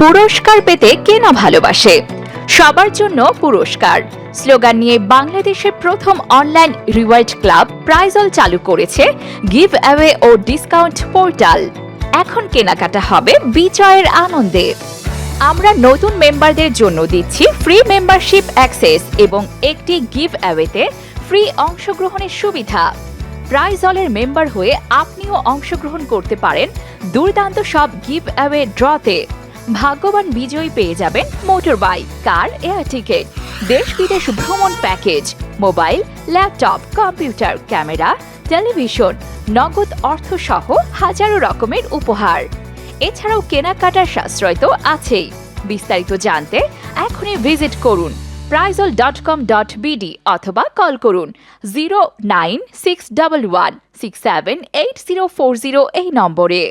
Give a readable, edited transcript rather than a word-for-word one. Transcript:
পুরস্কার পেতে কে না ভালোবাসে। সবার জন্য পুরস্কার স্লোগান নিয়ে বাংলাদেশের প্রথম অনলাইন রিওয়ার্ড ক্লাব প্রাইজল চালু করেছে গিভ অ্যাওয়ে ও ডিসকাউন্ট পোর্টাল। এখন কেনাকাটা হবে বিজয়ের আনন্দে। আমরা নতুন মেম্বারদের জন্য দিচ্ছি ফ্রি মেম্বারশিপ অ্যাক্সেস এবং একটি গিভ অ্যাওয়েতে ফ্রি অংশগ্রহণের সুবিধা। প্রাইজলের মেম্বার হয়ে আপনিও অংশগ্রহণ করতে পারেন দুর্দান্ত সব গিভ অ্যাওয়ে ড্রতে। ভাগ্যবান বিজয়ী পেয়ে যাবেন মোটর বাইক, কার, এয়ার টিকেট, দেশ বিদেশ ভ্রমণ package, mobile, laptop, computer, camera, television, নগদ অর্থ সহ হাজারো রকমের উপহার। এছাড়াও কেনাকাটার সাশ্রয় তো আছেই। বিস্তারিত জানতে এখনই ভিজিট করুন prizol.com.bd অথবা কল করুন 09611678040 এই নম্বরে।